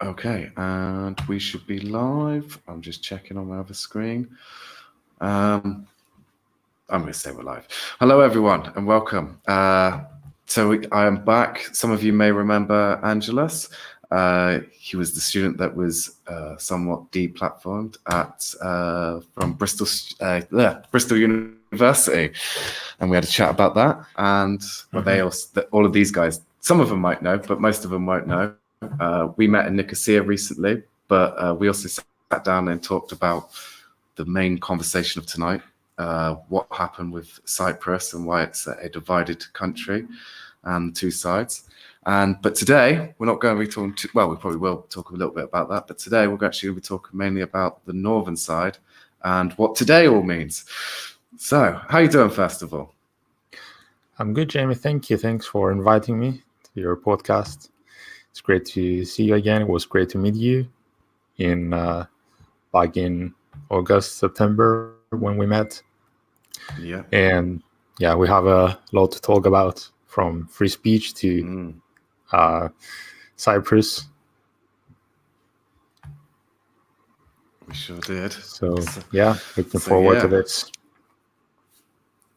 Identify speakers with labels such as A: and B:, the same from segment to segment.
A: Okay, and we should be live. I'm just checking on my other screen. I'm going to say we're live. Hello, everyone, and welcome. I am back. Some of you may remember Angelos. He was the student that was somewhat deplatformed from Bristol University, and we had a chat about that. And all of these guys, some of them might know, but most of them won't know. We met in Nicosia recently, but we also sat down and talked about the main conversation of tonight, what happened with Cyprus and why it's a divided country and two sides. But today, we're not going to be talking we probably will talk a little bit about that, but today we're actually going to be talking mainly about the northern side and what today all means. So, how are you doing, first of all?
B: I'm good, Jamie. Thank you. Thanks for inviting me to your podcast. It's great to see you again. It was great to meet you back in August, September when we met.
A: Yeah.
B: And yeah, we have a lot to talk about, from free speech to Cyprus.
A: We sure did.
B: So yeah, looking forward to this.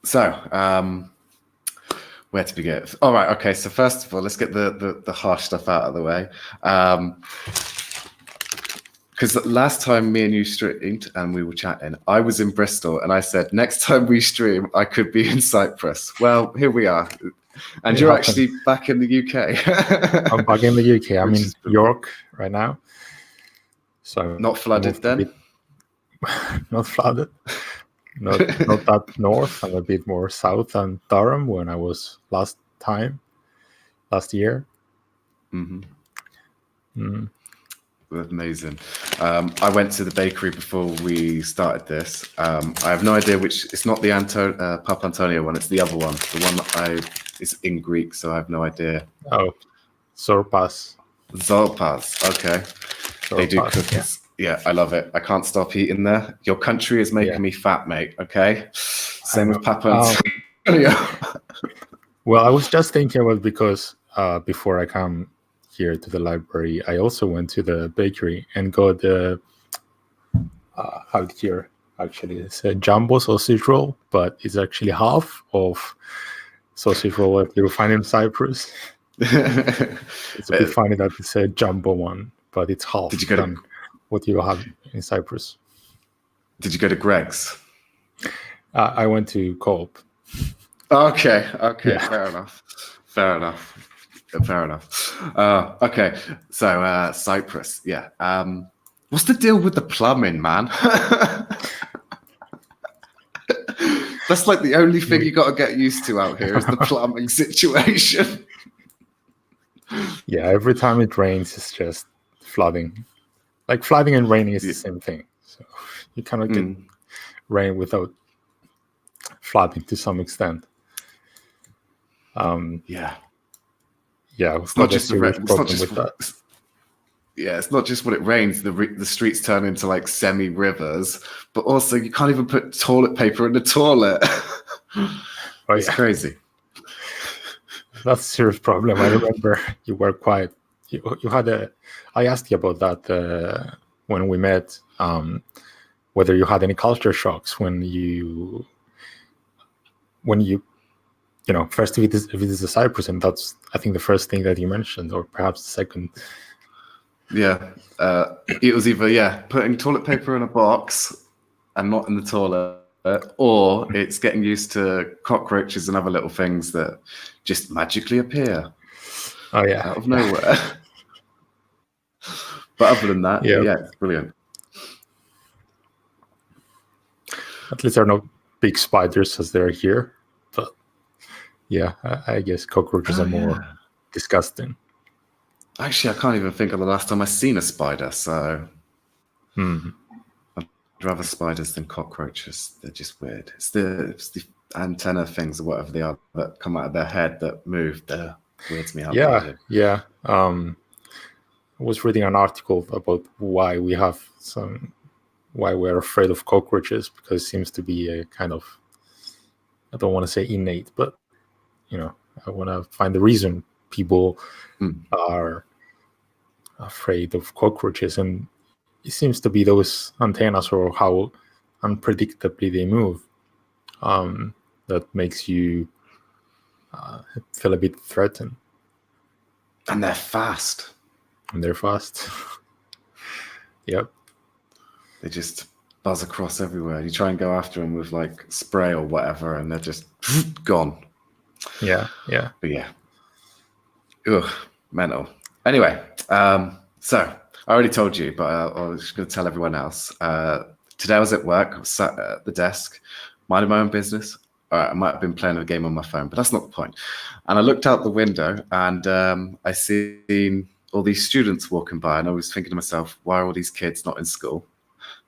A: So, where to begin? All right, okay. So first of all, let's get the harsh stuff out of the way. Because last time me and you streamed and we were chatting, I was in Bristol and I said, next time we stream, I could be in Cyprus. Well, here we are. And you're actually back in the UK.
B: I'm back in the UK. I'm in York right now. So
A: not flooded then?
B: Not flooded. Not that north. I'm a bit more south than Durham when I was last year.
A: Amazing. I went to the bakery before we started this. I have no idea it's not the Papa Antonio one, it's the other one. The one that is in Greek, so I have no idea.
B: Oh, Zorpas,
A: okay. They do cookies. Yeah, I love it. I can't stop eating there. Your country is making me fat, mate, okay? Same with Papa Antonio.
B: Well, I was just thinking about, because before I come here to the library, I also went to the bakery and got the it's a jumbo sausage roll, but it's actually half of sausage roll that you find in Cyprus. It's a bit funny that it's a jumbo one, but it's half than what you have in Cyprus.
A: Did you go to Greg's?
B: I went to Co-op.
A: Okay, yeah. Fair enough. Okay, so Cyprus, yeah. What's the deal with the plumbing, man? That's like the only thing you got to get used to out here is the plumbing situation.
B: Yeah, every time it rains, it's just flooding. Like flooding and raining is the same thing. So you cannot get rain without flooding to some extent.
A: Yeah,
B: it's not just
A: it's not just when it rains, the streets turn into like semi-rivers, but also you can't even put toilet paper in the toilet. It's crazy.
B: That's a serious problem. I remember you were quite. You had I asked you about that when we met. Whether you had any culture shocks when you first if it is a Cyprus, and that's, I think, the first thing that you mentioned, or perhaps the second.
A: Yeah, it was either putting toilet paper in a box and not in the toilet, or it's getting used to cockroaches and other little things that just magically appear out of nowhere. But other than that, it's brilliant.
B: At least there are no big spiders as there are here, but I guess cockroaches are more disgusting.
A: Actually, I can't even think of the last time I seen a spider, so I'd rather spiders than cockroaches. They're just weird. It's the antenna things or whatever they are that come out of their head that move. That weirds me out.
B: I was reading an article about why we're afraid of cockroaches, because it seems to be a kind of, I don't want to say innate, but I want to find the reason people are afraid of cockroaches, and it seems to be those antennas or how unpredictably they move that makes you feel a bit threatened.
A: And they're fast.
B: And they're fast. Yep.
A: They just buzz across everywhere. You try and go after them with like spray or whatever, and they're just gone.
B: Yeah.
A: But yeah. Ugh, mental. Anyway, so I already told you, but I was just going to tell everyone else. Today I was at work, I was sat at the desk, minding my own business. I might have been playing a game on my phone, but that's not the point. And I looked out the window and I seen all these students walking by, and I was thinking to myself, why are all these kids not in school?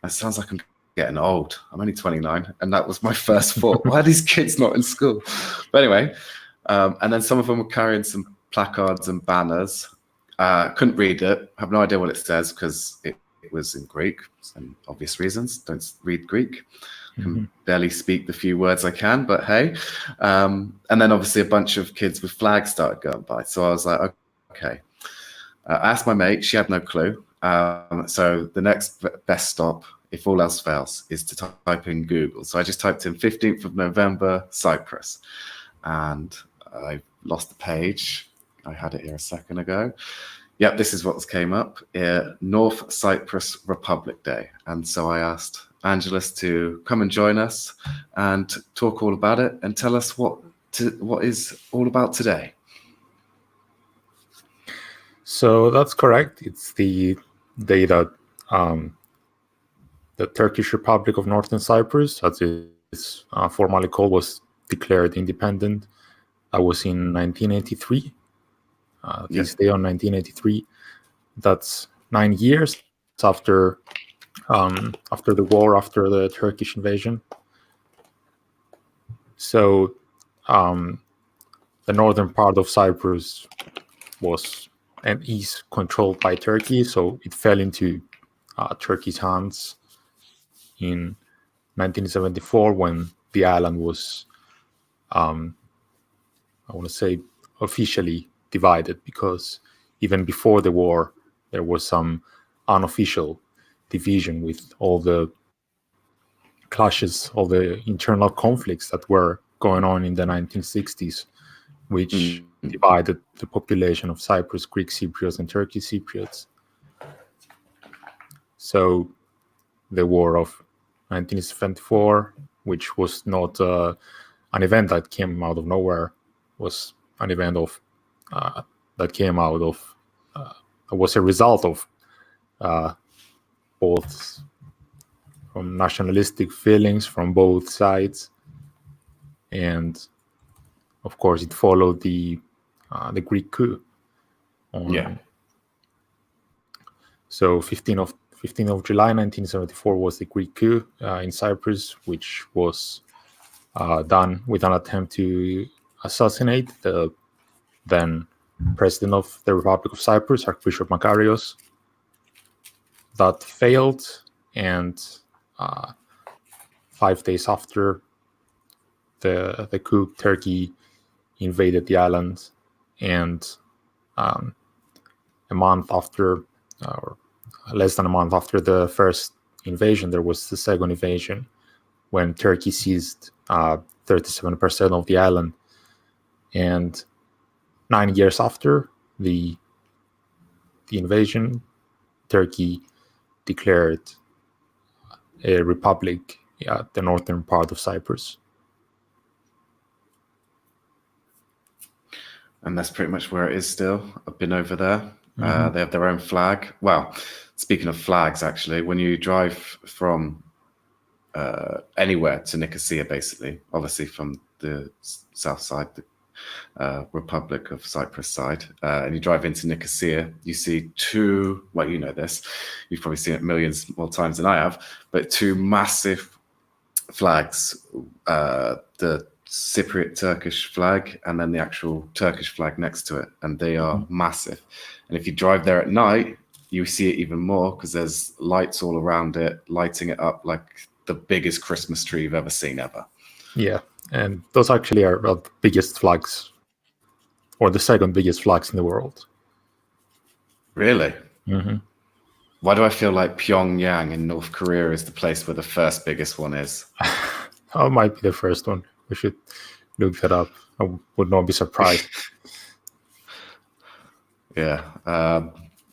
A: That sounds like I'm getting old. I'm only 29. And that was my first thought. Why are these kids not in school? But anyway, and then some of them were carrying some placards and banners. Couldn't read it. Have no idea what it says because it was in Greek, and obvious reasons. Don't read Greek. Can barely speak the few words I can, but hey. And then obviously a bunch of kids with flags started going by. So I was like, okay. I asked my mate. She had no clue. So the next best stop, if all else fails, is to type in Google. So I just typed in 15th of November, Cyprus. And I lost the page. I had it here a second ago. Yep, this is what came up. North Cyprus Republic Day. And so I asked Angelos to come and join us and talk all about it and tell us what is all about today.
B: So that's correct. It's the day that the Turkish Republic of Northern Cyprus, as it's formally called, was declared independent. That was in 1983. This day on 1983. That's 9 years after the war, after the Turkish invasion. So the northern part of Cyprus was and is controlled by Turkey, so it fell into Turkey's hands in 1974 when the island was, I want to say, officially divided, because even before the war there was some unofficial division with all the clashes, all the internal conflicts that were going on in the 1960s, which divided the population of Cyprus, Greek Cypriots and Turkish Cypriots. So the war of 1974, which was not an event that came out of nowhere, was an event of that came out of was a result of both from nationalistic feelings from both sides, and of course it followed the Greek coup. So 15th of July 1974 was the Greek coup in Cyprus, which was done with an attempt to assassinate the then president of the Republic of Cyprus, Archbishop Makarios. That failed, and 5 days after the coup, Turkey invaded the island, and a month after, or less than a month after the first invasion, there was the second invasion when Turkey seized 37% of the island. And 9 years after the invasion, Turkey declared a republic at the northern part of Cyprus.
A: And that's pretty much where it is still. I've been over there. They have their own flag. Well, speaking of flags, actually, when you drive from anywhere to Nicosia, basically, obviously from the south side, the Republic of Cyprus side, and you drive into Nicosia, you see two, well, you know this, you've probably seen it millions more times than I have, but two massive flags, the Cypriot Turkish flag and then the actual Turkish flag next to it, and they are massive. And if you drive there at night, you see it even more because there's lights all around it, lighting it up like the biggest Christmas tree you've ever seen ever.
B: Yeah, and those actually are the biggest flags, or the second biggest flags in the world.
A: Really?
B: Hmm.
A: Why do I feel like Pyongyang in North Korea is the place where the first biggest one is?
B: Oh, it might be the first one. We should look that up. I would not be surprised.
A: Yeah.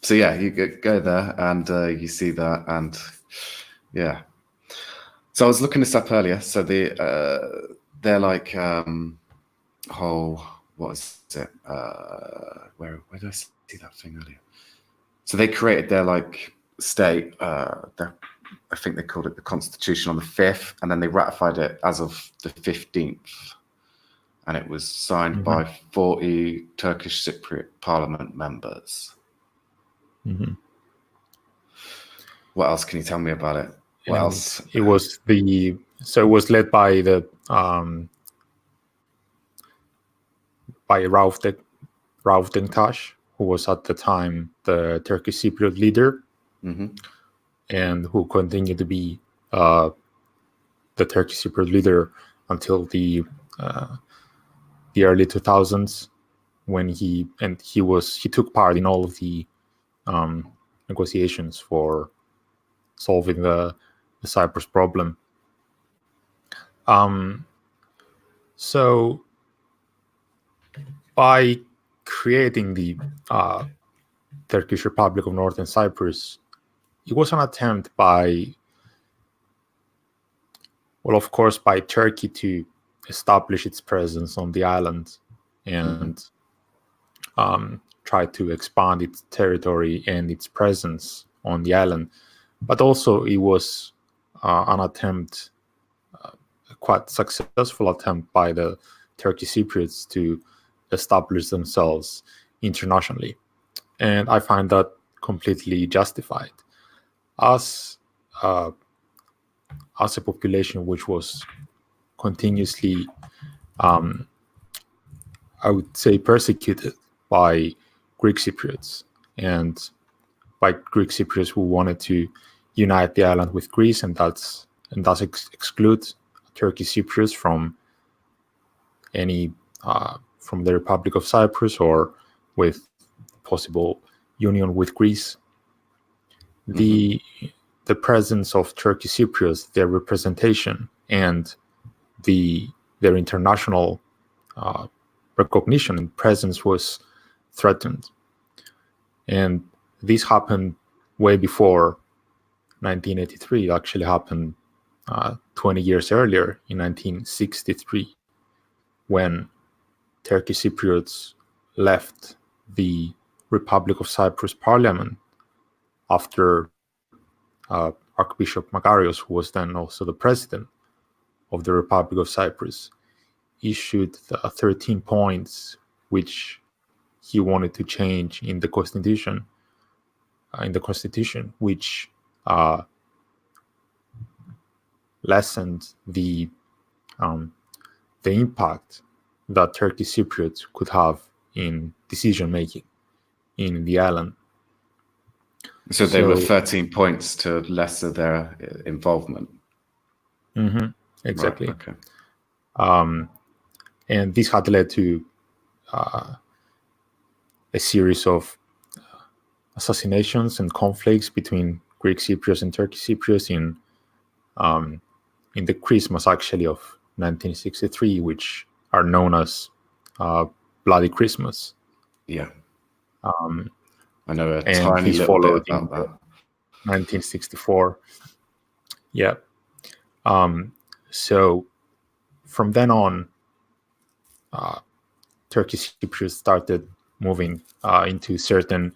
A: So yeah, you go there and you see that, and yeah. So I was looking this up earlier. So they're like what is it? Where did I see that thing earlier? So they created their like state. I think they called it the Constitution on the 5th, and then they ratified it as of the 15th, and it was signed by 40 Turkish Cypriot Parliament members.
B: Mm-hmm.
A: What else can you tell me about it? What
B: And
A: else?
B: it was led by the by Rauf Denktash, who was at the time the Turkish Cypriot leader, and who continued to be the Turkish Cypriot leader until the early 2000s, when he took part in all of the negotiations for solving the Cyprus problem. So by creating the Turkish Republic of Northern Cyprus, it was an attempt by Turkey to establish its presence on the island and try to expand its territory and its presence on the island. But also it was an attempt, a quite successful attempt by the Turkish Cypriots to establish themselves internationally. And I find that completely justified. As a population which was continuously, I would say, persecuted by Greek Cypriots, and by Greek Cypriots who wanted to unite the island with Greece, and thus exclude Turkish Cypriots from any from the Republic of Cyprus or with possible union with Greece. The presence of Turkish Cypriots, their representation, and their international recognition and presence was threatened. And this happened way before 1983. It actually happened 20 years earlier, in 1963, when Turkish Cypriots left the Republic of Cyprus parliament after Archbishop Makarios, who was then also the president of the Republic of Cyprus, issued 13 points which he wanted to change in the constitution. Which lessened the impact that Turkish Cypriots could have in decision making in the island.
A: So they were 13 points to lesser their involvement.
B: Exactly.
A: Right, okay.
B: And this had led to a series of assassinations and conflicts between Greek Cypriots and Turkish Cypriots in the Christmas, actually, of 1963, which are known as Bloody Christmas.
A: Yeah. I know a
B: and
A: tiny
B: this
A: little
B: followed
A: bit about that.
B: 1964. Yeah. So from then on, Turkish Cypriots started moving into certain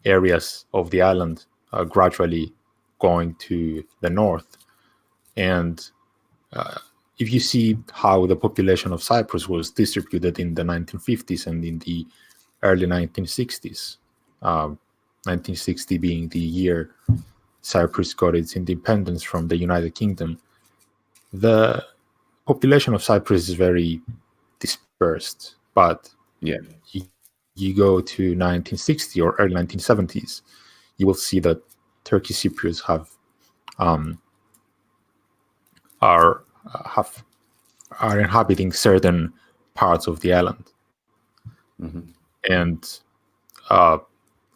B: areas of the island, gradually going to the north. And if you see how the population of Cyprus was distributed in the 1950s and in the early 1960s, 1960 being the year Cyprus got its independence from the United Kingdom, the population of Cyprus is very dispersed. But you go to 1960 or early 1970s, you will see that Turkish Cypriots are inhabiting certain parts of the island, and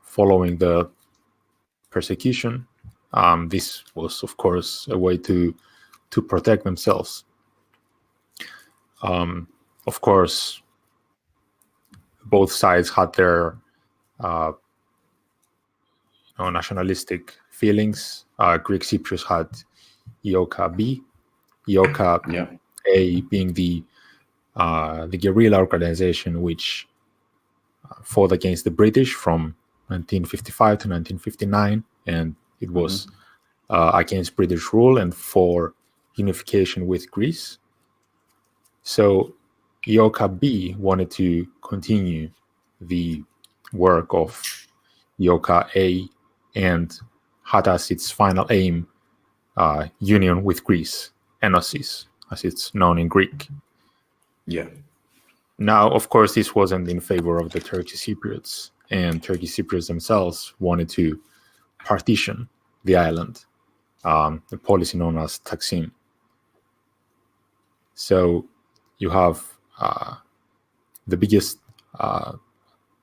B: following the persecution. This was, of course, a way to protect themselves. Of course, both sides had their nationalistic feelings. Greek Cyprus had EOKA B, EOKA A being the guerrilla organization which fought against the British from 1955 to 1959, and it was against British rule and for unification with Greece. So EOKA B wanted to continue the work of EOKA A and had as its final aim union with Greece, Enosis, as it's known in Greek.
A: Yeah.
B: Now, of course, this wasn't in favor of the Turkish Cypriots, and Turkish Cypriots themselves wanted to partition the island, the policy known as Taksim. So you have the biggest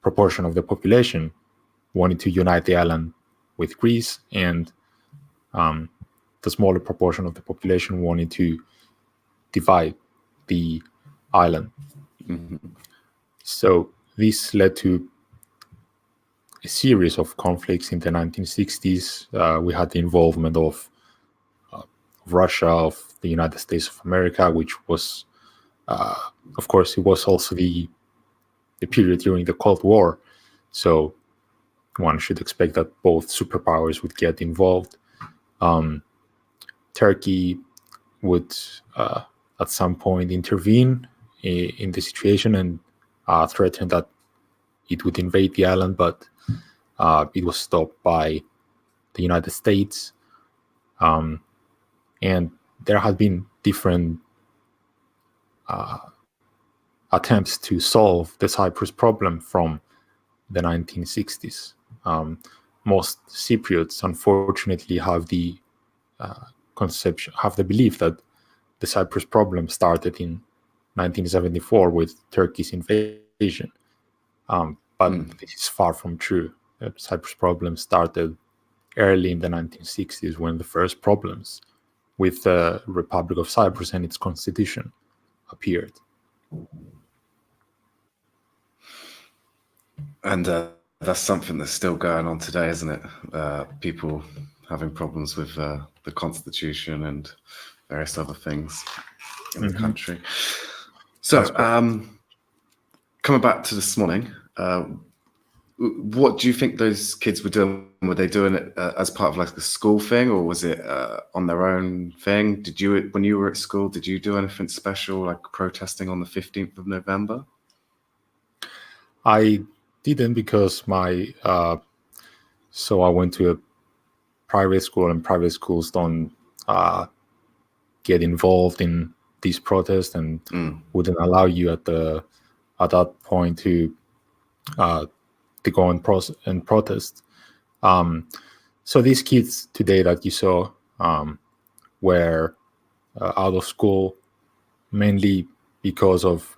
B: proportion of the population wanting to unite the island with Greece, and the smaller proportion of the population wanting to divide the island. So this led to a series of conflicts in the 1960s. We had the involvement of Russia, of the United States of America, which was, of course, it was also the period during the Cold War. So one should expect that both superpowers would get involved. Turkey would at some point intervene in the situation and threatened that it would invade the island, but it was stopped by the United States. And there had been different attempts to solve the Cyprus problem from the 1960s. Most Cypriots, unfortunately, have the belief that the Cyprus problem started in 1974 with Turkey's invasion. But this is far from true. The Cyprus problem started early in the 1960s when the first problems with the Republic of Cyprus and its constitution appeared.
A: And that's something that's still going on today, isn't it? People having problems with the constitution and various other things in the country. So, coming back to this morning, what do you think those kids were doing? Were they doing it as part of like a school thing, or was it on their own thing? Did you, when you were at school, did you do anything special, like protesting on the 15th of November?
B: I didn't, because so I went to a private school, and private schools don't get involved in these protests and wouldn't allow you at that point to go and protest. So these kids today that you saw were out of school mainly because of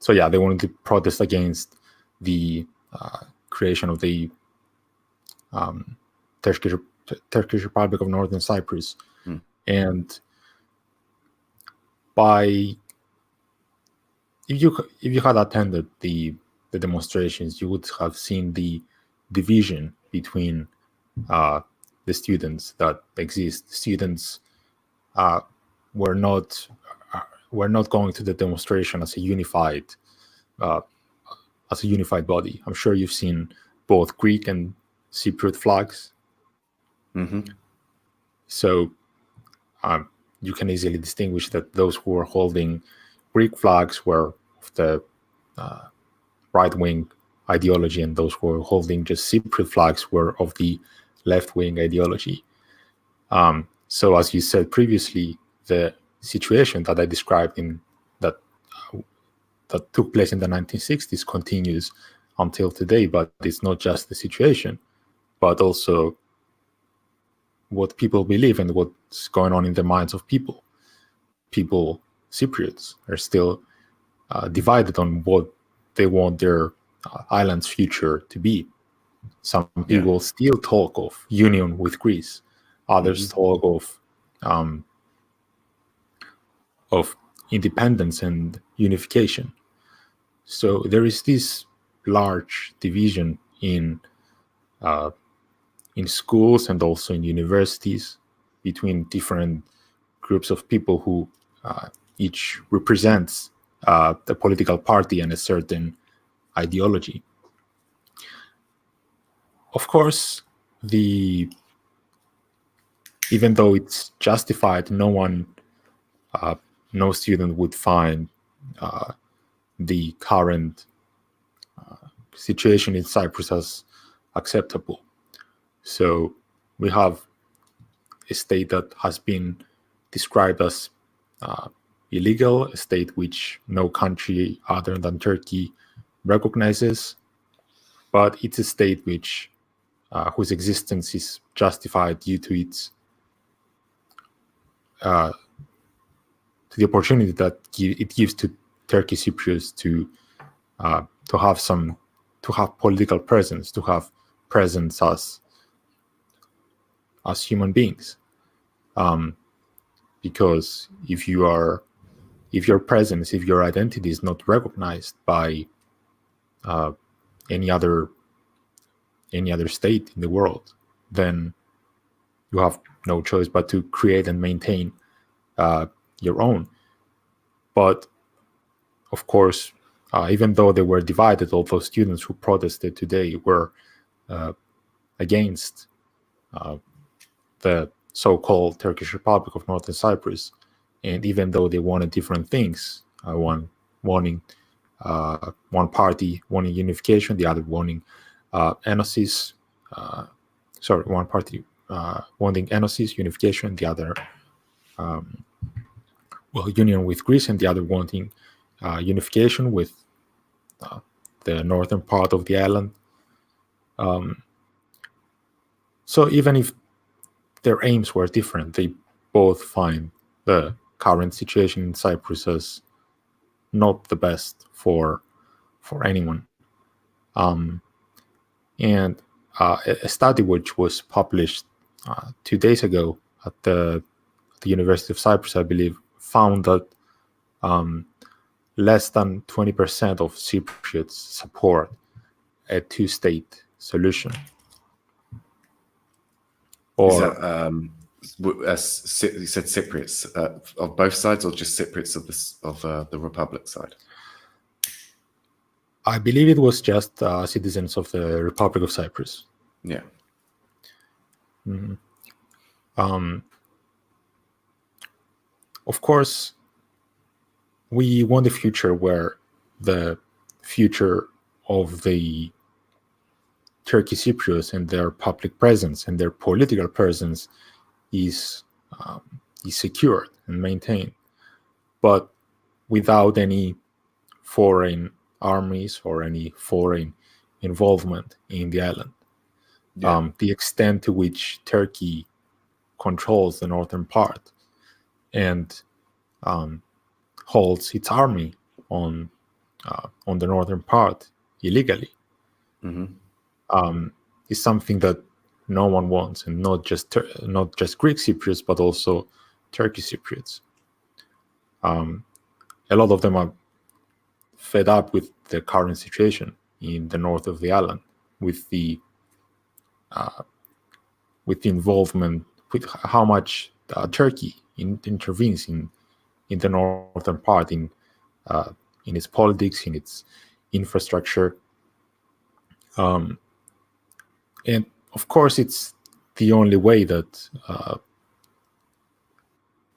B: they wanted to protest against the creation of the Turkish Republic of Northern Cyprus. And if you had attended the demonstrations, you would have seen the division between the students that exist. Students were not going to the demonstration as a unified body. I'm sure you've seen both Greek and Cypriot flags. So you can easily distinguish that those who were holding Greek flags were of the right-wing ideology, and those who were holding just Cypriot flags were of the left-wing ideology. So as you said previously, the situation that I described that took place in the 1960s continues until today, but it's not just the situation, but also what people believe and what's going on in the minds of people. Cypriots, are still divided on what they want their island's future to be. Some people still talk of union with Greece. Others talk of independence and unification. So there is this large division in schools and also in universities between different groups of people who each represents a political party and a certain ideology. Of course, even though it's justified, no student would find the current situation in Cyprus as acceptable. So we have a state that has been described as illegal, a state which no country other than Turkey recognizes, but it's a state whose existence is justified due to its to the opportunity that it gives to Turkish Cypriots to have political presence, to have presence as human beings. Because if your presence, if your identity is not recognized by any other state in the world, then you have no choice but to create and maintain your own. But of course, even though they were divided, all those students who protested today were against the so-called Turkish Republic of Northern Cyprus, and even though they wanted different things, one party wanting unification, the other wanting enosis. One party wanting enosis, unification, the other union with Greece, and the other wanting unification with the northern part of the island. So even if their aims were different, they both find the current situation in Cyprus as not the best for anyone. And a study which was published 2 days ago at the University of Cyprus, I believe, found that less than 20% of Cypriots support a two-state solution.
A: Is that, you said Cypriots of both sides, or just Cypriots of the Republic side?
B: I believe it was just citizens of the Republic of Cyprus.
A: Yeah.
B: Mm-hmm. Of course, we want a future where the future of the Turkish Cypriots and their public presence and their political presence is secured and maintained, but without any foreign armies or any foreign involvement in the island. Yeah. The extent to which Turkey controls the northern part and holds its army on the northern part illegally is something that no one wants, and not just Greek Cypriots, but also Turkish Cypriots. A lot of them are fed up with the current situation in the north of the island, with the involvement, with how much Turkey intervenes in the northern part, in its politics, in its infrastructure. And of course, it's the only way that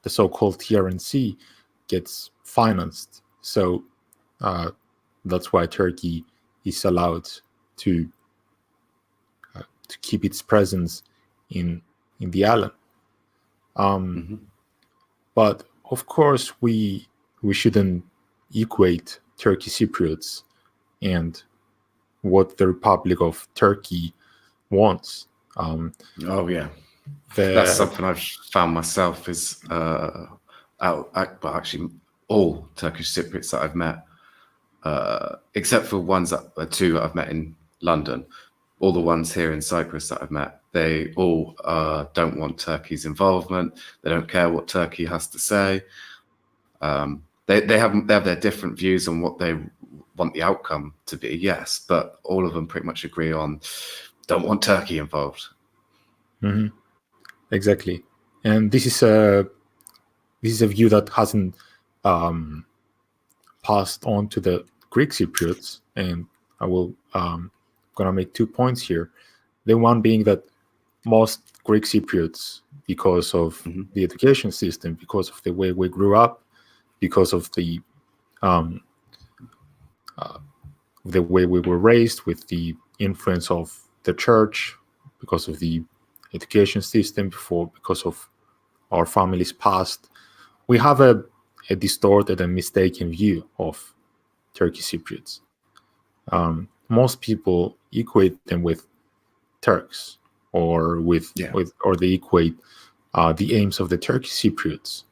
B: the so-called TRNC gets financed. So that's why Turkey is allowed to keep its presence in the island. But of course, we shouldn't equate Turkish Cypriots and what the Republic of Turkey wants.
A: That's something I've found myself is actually all Turkish Cypriots that I've met except for two that I've met in London. All the ones here in Cyprus that I've met, they all don't want Turkey's involvement. They don't care what Turkey has to say. They have their different views on what they want the outcome to be, yes, but all of them pretty much agree on don't want Turkey involved.
B: Mm-hmm. Exactly, and this is a view that hasn't passed on to the Greek Cypriots, and I will gonna make 2 points here. The one being that most Greek Cypriots, because of the education system, because of the way we grew up, because of the way we were raised, with the influence of the church, because of the education system, because of our family's past, we have a distorted and mistaken view of Turkish Cypriots. Most people equate them with Turks, or or they equate the aims of the Turkish Cypriots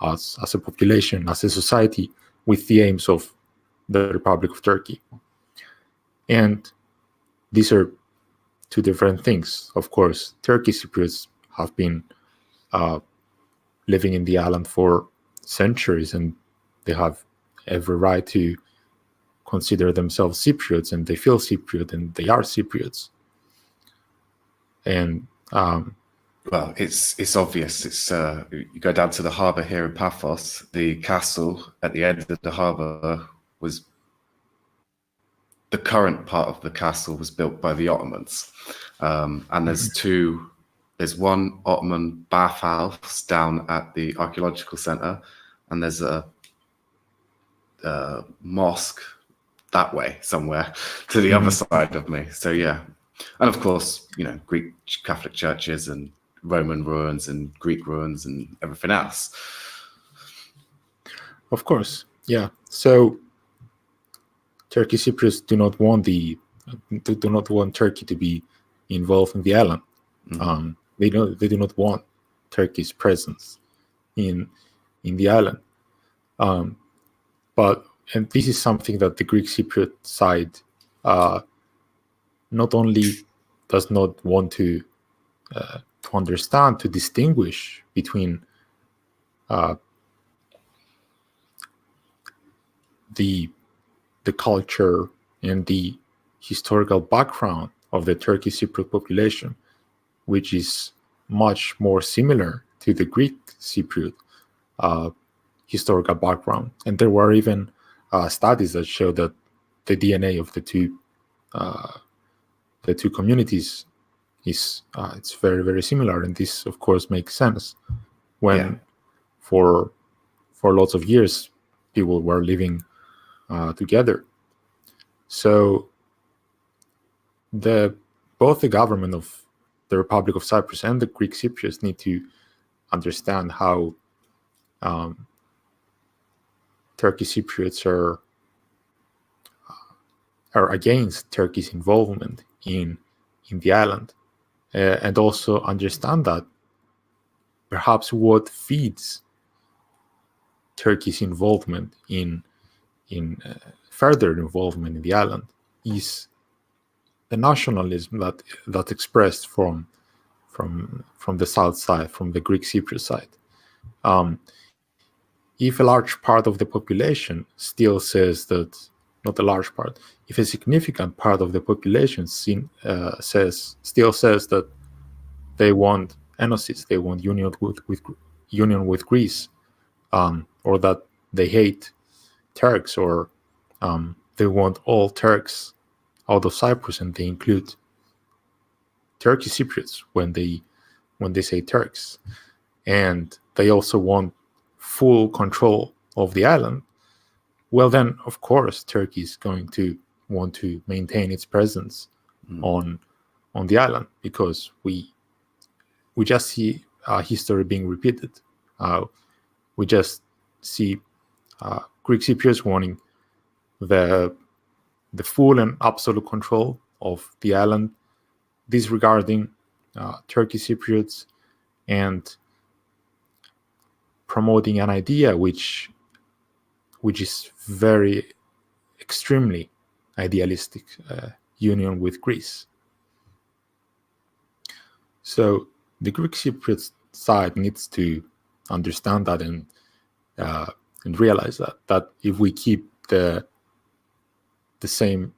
B: as a population, as a society, with the aims of the Republic of Turkey. And these are two different things. Of course, Turkish Cypriots have been living in the island for centuries, and they have every right to consider themselves Cypriots, and they feel Cypriot, and they are Cypriots. And
A: well, it's obvious. It's you go down to the harbour here in Paphos. The castle at the end of the harbour was the current part of the castle was built by the Ottomans, and there's one Ottoman bathhouse down at the archaeological centre, and there's a mosque that way somewhere to the other side of me. So yeah, and of course, Greek Catholic churches and Roman ruins and Greek ruins and everything else.
B: Of course, yeah. So Turkish Cypriots do not want Turkey to be involved in the island. They do not want Turkey's presence in the island. And this is something that the Greek Cypriot side not only does not want to understand, to distinguish between the culture and the historical background of the Turkish Cypriot population, which is much more similar to the Greek Cypriot historical background. And there were even studies that show that the DNA of the two communities is it's very, very similar. And this, of course, makes sense when for lots of years people were living together. So both the government of the Republic of Cyprus and the Greek Cypriots need to understand how Turkish Cypriots are against Turkey's involvement in the island, and also understand that perhaps what feeds Turkey's involvement in further involvement in the island is the nationalism that's expressed from the south side, from the Greek Cypriot side. If a large part of the population still says that, not a large part, if a significant part of the population still says that they want enosis, they want union with Greece, or that they hate Turks, or they want all Turks out of Cyprus, and they include Turkish Cypriots when they say Turks, and they also want full control of the island, well then, of course, Turkey is going to want to maintain its presence on the island, because we just see history being repeated. We just see Greek Cypriots wanting the full and absolute control of the island, disregarding Turkish Cypriots, and promoting an idea which is very extremely idealistic union with Greece. So the Greek Cypriot side needs to understand that and realize that if we keep the same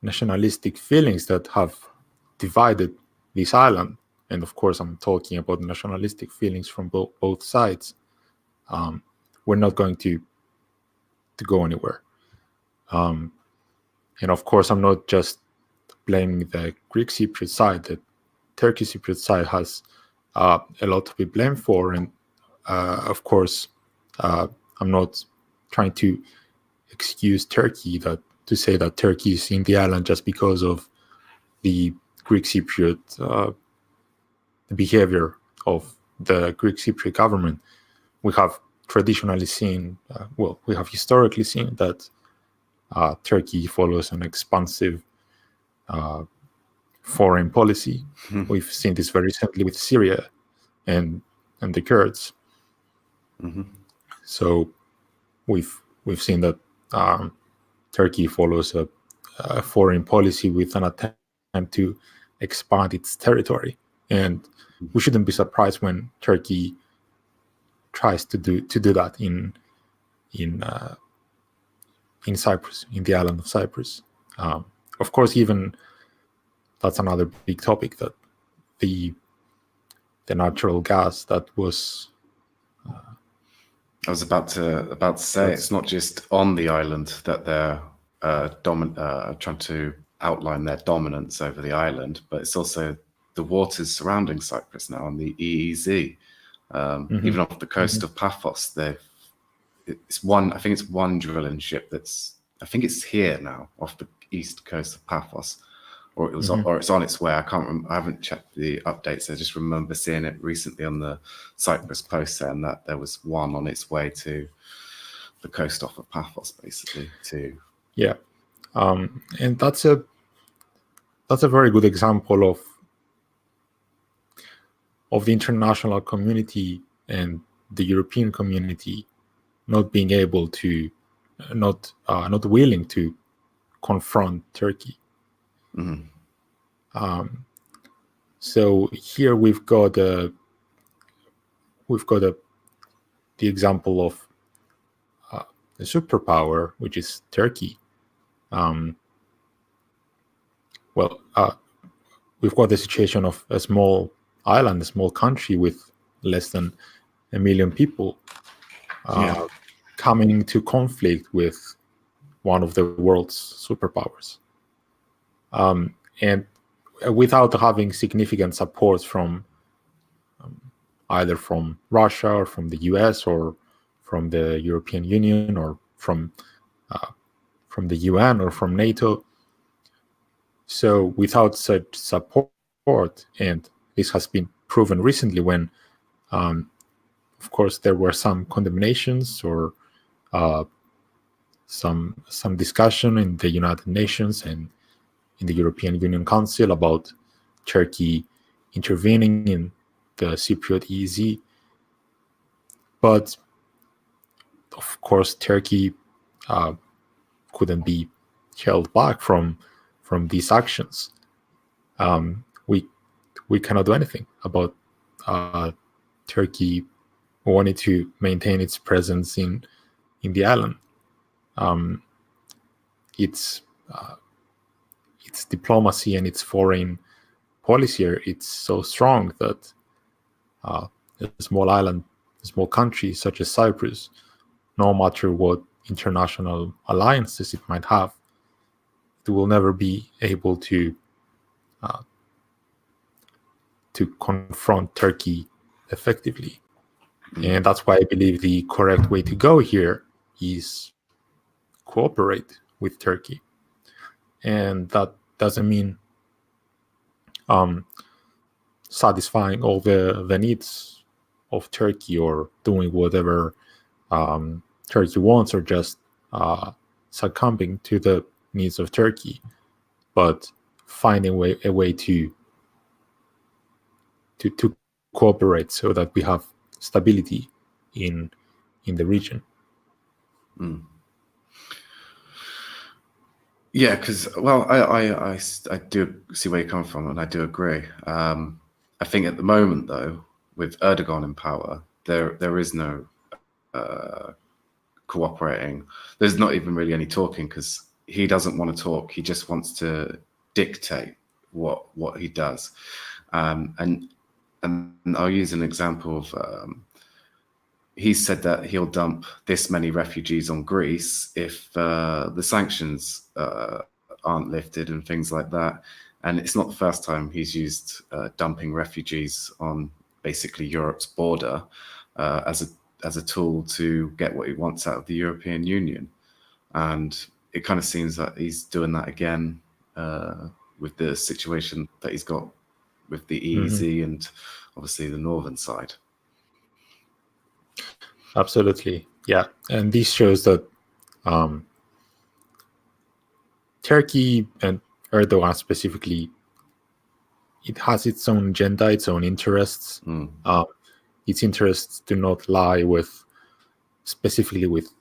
B: nationalistic feelings that have divided this island, and of course I'm talking about nationalistic feelings from both sides, we're not going to go anywhere. And of course I'm not just blaming the Greek Cypriot side. The Turkey Cypriot side has a lot to be blamed for, and of course I'm not trying to excuse Turkey, to say that Turkey is in the island just because of the Greek Cypriot the behavior of the Greek Cypriot government. We have traditionally seen, we have historically seen that Turkey follows an expansive foreign policy. We've seen this very recently with Syria and the Kurds. So we've seen that Turkey follows a foreign policy with an attempt to expand its territory, and we shouldn't be surprised when Turkey tries to do that in Cyprus, in the island of Cyprus. Of course, even that's another big topic, that the natural gas that was.
A: I was about to say, it's not just on the island that they're trying to outline their dominance over the island, but it's also the waters surrounding Cyprus now on the EEZ. Even off the coast of Paphos, it's one. I think it's one drilling ship I think it's here now off the east coast of Paphos, or it was, or it's on its way. I can't remember. I haven't checked the updates. I just remember seeing it recently on the Cyprus Post, saying that there was one on its way to the coast off of Paphos, basically.
B: And that's a very good example of the international community and the European community not being able to, not willing to confront Turkey. So here we've got the example of a superpower, which is Turkey. We've got the situation of a small island, a small country with less than 1 million people, coming into conflict with one of the world's superpowers, and without having significant support from either from Russia or from the US or from the European Union or from the UN or from NATO. So without such support, and this has been proven recently when, of course, there were some condemnations or some discussion in the United Nations and in the European Union Council about Turkey intervening in the Cypriot EEZ. But of course, Turkey couldn't be held back from these actions. We cannot do anything about Turkey wanting to maintain its presence in the island. Its diplomacy and its foreign policy it's so strong that a small island, a small country such as Cyprus, no matter what international alliances it might have, it will never be able to confront Turkey effectively. And that's why I believe the correct way to go here is cooperate with Turkey. And that doesn't mean satisfying all the needs of Turkey or doing whatever Turkey wants or just succumbing to the needs of Turkey, but finding a way to cooperate so that we have stability in the region.
A: Yeah, because I do see where you're coming from, and I do agree. I think at the moment, though, with Erdogan in power, there is no cooperating. There's not even really any talking because he doesn't want to talk. He just wants to dictate what he does. And I'll use an example of. He said that he'll dump this many refugees on Greece if the sanctions aren't lifted and things like that. And it's not the first time he's used dumping refugees on basically Europe's border as a tool to get what he wants out of the European Union. And it kind of seems that he's doing that again with the situation that he's got with the EEZ and obviously the northern side.
B: Absolutely, yeah. And this shows that Turkey and Erdogan specifically, it has its own agenda, its own interests. Its interests do not lie specifically with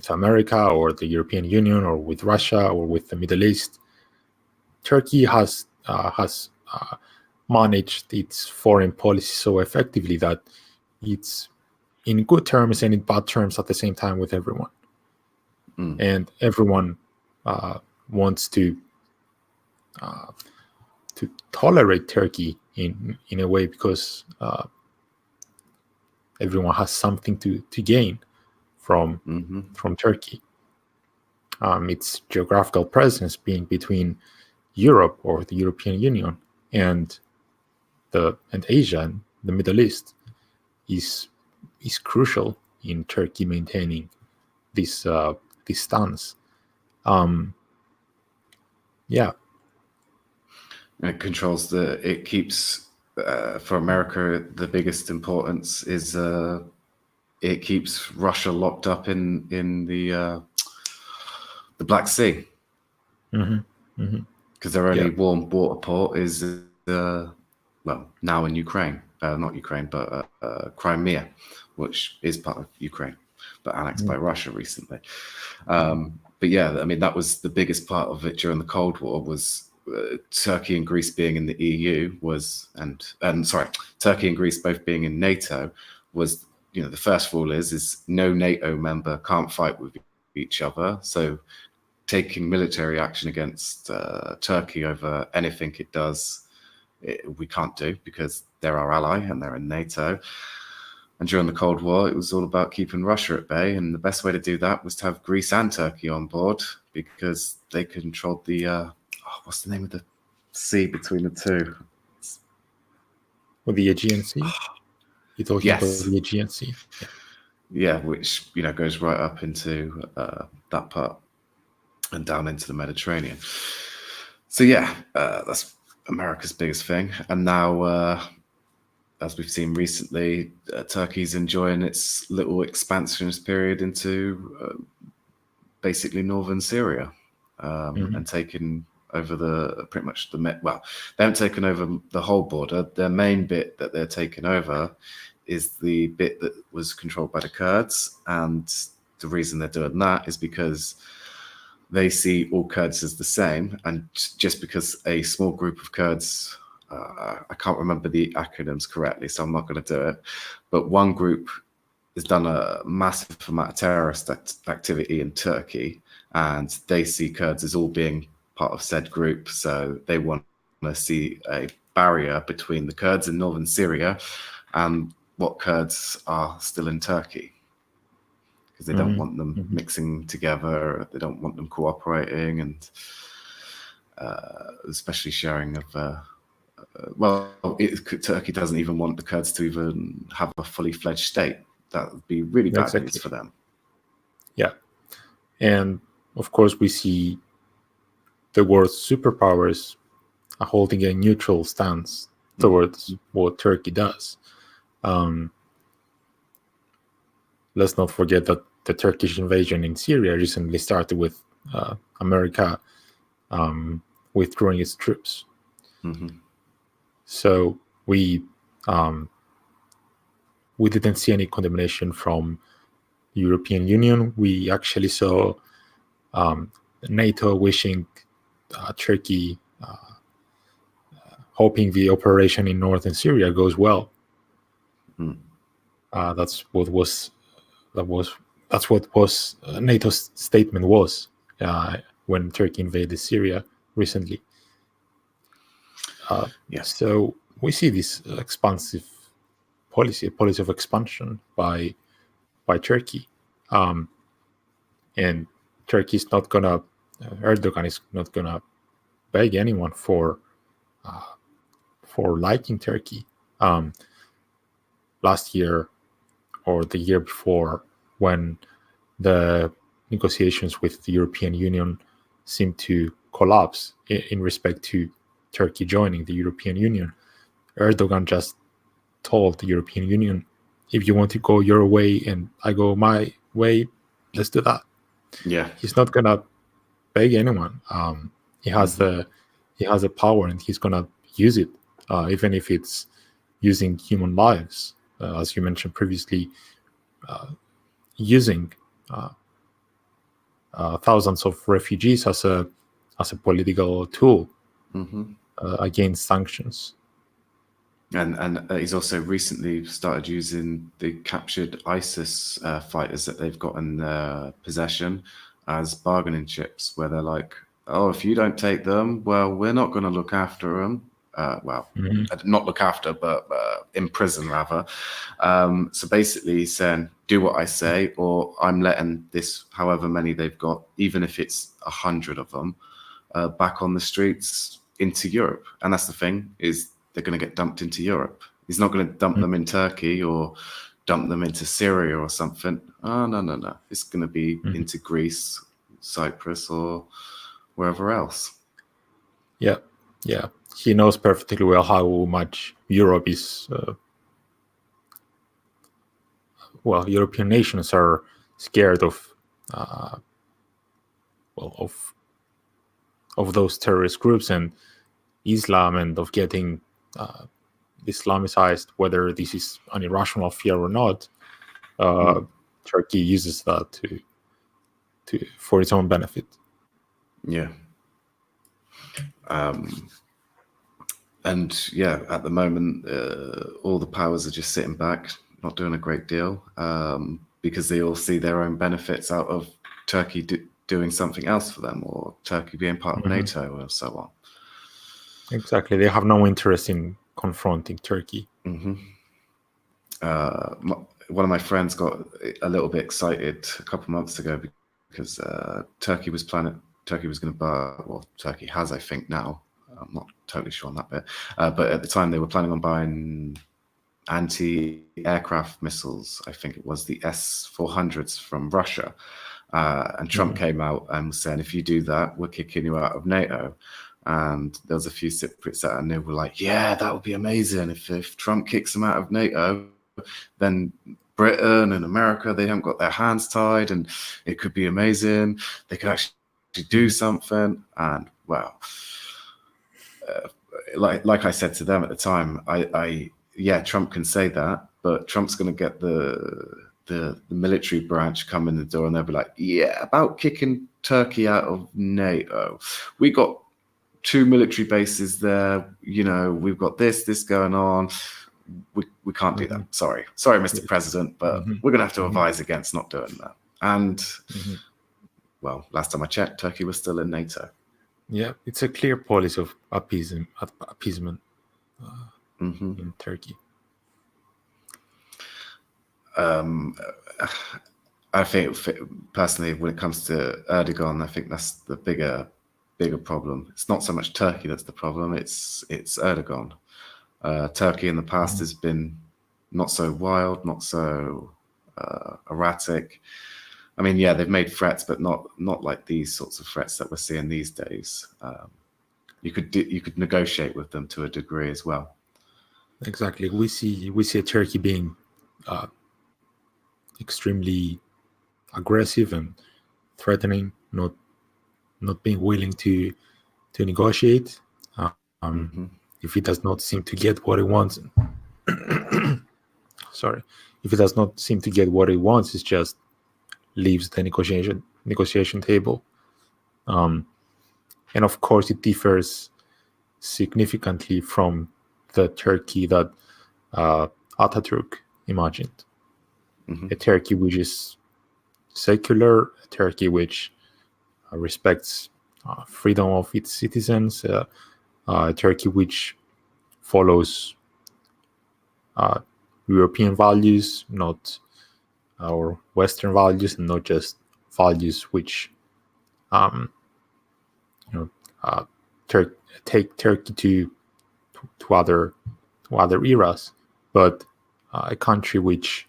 B: America or the European Union or with Russia or with the Middle East. Turkey has managed its foreign policy so effectively that it's in good terms and in bad terms at the same time with everyone. And everyone wants to tolerate Turkey in a way because everyone has something to gain from Turkey. Its geographical presence being between Europe or the European Union and Asia and the Middle East is crucial in Turkey maintaining this stance. Yeah.
A: It controls it keeps, for America, the biggest importance is it keeps Russia locked up in the Black Sea. Because their only warm water port is, well, now in Ukraine. Not Ukraine, but Crimea, which is part of Ukraine, but annexed by Russia recently. But yeah, I mean, that was the biggest part of it during the Cold War was Turkey and Greece being in the EU Turkey and Greece both being in NATO was, the first rule is no NATO member can't fight with each other. So taking military action against Turkey over anything it does, we can't do because they're our ally and they're in NATO. And during the Cold War, it was all about keeping Russia at bay. And the best way to do that was to have Greece and Turkey on board because they controlled the, what's the name of the sea between the two?
B: Well, the Aegean Sea? You're talking about the Aegean Sea?
A: Yeah, which, goes right up into that part and down into the Mediterranean. So yeah, that's America's biggest thing. And now, as we've seen recently, Turkey's enjoying its little expansionist period into basically northern Syria and taking over pretty much they haven't taken over the whole border. Their main bit that they're taking over is the bit that was controlled by the Kurds. And the reason they're doing that is because they see all Kurds as the same. And just because a small group of Kurds, I can't remember the acronyms correctly, so I'm not going to do it. But one group has done a massive amount of terrorist activity in Turkey, and they see Kurds as all being part of said group. So they want to see a barrier between the Kurds in northern Syria and what Kurds are still in Turkey. Because they don't want them mixing together. They don't want them cooperating, and especially sharing of... Turkey doesn't even want the Kurds to even have a fully fledged state. That would be really bad news for them.
B: Yeah. And of course, we see the world's superpowers are holding a neutral stance towards what Turkey does. Let's not forget that the Turkish invasion in Syria recently started with America withdrawing its troops. So we didn't see any condemnation from the European Union. We actually saw a NATO wishing Turkey, hoping the operation in northern Syria goes well. That's what was NATO's statement was when Turkey invaded Syria recently. So we see this expansive policy of expansion by Turkey, and Turkey is not gonna. Erdogan is not gonna beg anyone for liking Turkey. Last year or the year before, when the negotiations with the European Union seemed to collapse in respect to Turkey joining the European Union, Erdogan just told the European Union, if you want to go your way and I go my way, let's do that.
A: Yeah.
B: He's not gonna beg anyone. He has the power, and he's gonna use it, even if it's using human lives, as you mentioned previously, using thousands of refugees as a political tool against sanctions.
A: And he's also recently started using the captured ISIS fighters that they've got in their possession as bargaining chips, where they're like, oh, if you don't take them, well, we're not going to look after them. Not look after, but imprison rather. So basically he's saying, do what I say, or I'm letting this, however many they've got, even if it's 100 of them, back on the streets into Europe. And that's the thing, is they're going to get dumped into Europe. He's not going to dump them in Turkey or dump them into Syria or something. Oh, no. It's going to be into Greece, Cyprus, or wherever else.
B: Yeah. He knows perfectly well how much Europe is. European nations are scared of those terrorist groups and Islam, and of getting Islamicized, whether this is an irrational fear or not. Turkey uses that for its own benefit.
A: Yeah. And yeah, at the moment, all the powers are just sitting back, not doing a great deal, because they all see their own benefits out of Turkey doing something else for them, or Turkey being part of NATO, or so on.
B: Exactly. They have no interest in confronting Turkey.
A: One of my friends got a little bit excited a couple of months ago because Turkey was going to buy, well, Turkey has, I think now, I'm not totally sure on that bit, but at the time they were planning on buying anti-aircraft missiles. I think it was the S-400s from Russia. And Trump came out and was saying, if you do that, we're kicking you out of NATO. And there was a few Cypriots that I knew were like, yeah, that would be amazing. If Trump kicks them out of NATO, then Britain and America, they haven't got their hands tied, and it could be amazing. They could actually do something. And well, like I said to them at the time, yeah, Trump can say that, but Trump's going to get the military branch come in the door, and they'll be like, yeah, about kicking Turkey out of NATO. We got 2 military bases there. You know, we've got this going on. We can't do that. Sorry, Mr. President, but we're going to have to advise against not doing that. And well, last time I checked, Turkey was still in NATO.
B: Yeah, it's a clear policy of appeasement in Turkey.
A: I think personally, when it comes to Erdogan, I think that's the bigger problem. It's not so much Turkey that's the problem; it's Erdogan. Turkey in the past has been not so wild, not so erratic. I mean, yeah, they've made threats, but not like these sorts of threats that we're seeing these days. You could negotiate with them to a degree as well.
B: Exactly. We see Turkey being extremely aggressive and threatening, not being willing to negotiate. If it does not seem to get what it wants, if it does not seem to get what it wants, it just leaves the negotiation table. And of course, it differs significantly from the Turkey that Ataturk imagined.
A: Mm-hmm.
B: A Turkey which is secular, a Turkey which respects freedom of its citizens, a Turkey which follows European values, not our Western values, and not just values which take Turkey to other eras, but a country which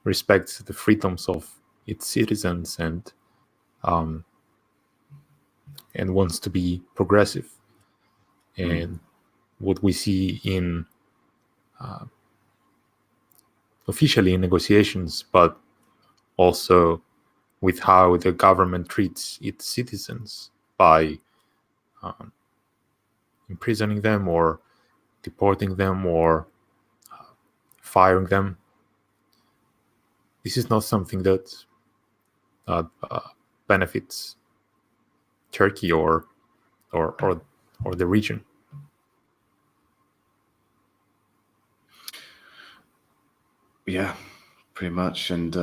B: respects the freedoms of its citizens and wants to be progressive. And what we see in officially in negotiations, but also with how the government treats its citizens by imprisoning them or deporting them or firing them. This is not something that benefits Turkey or the region.
A: Yeah, pretty much. And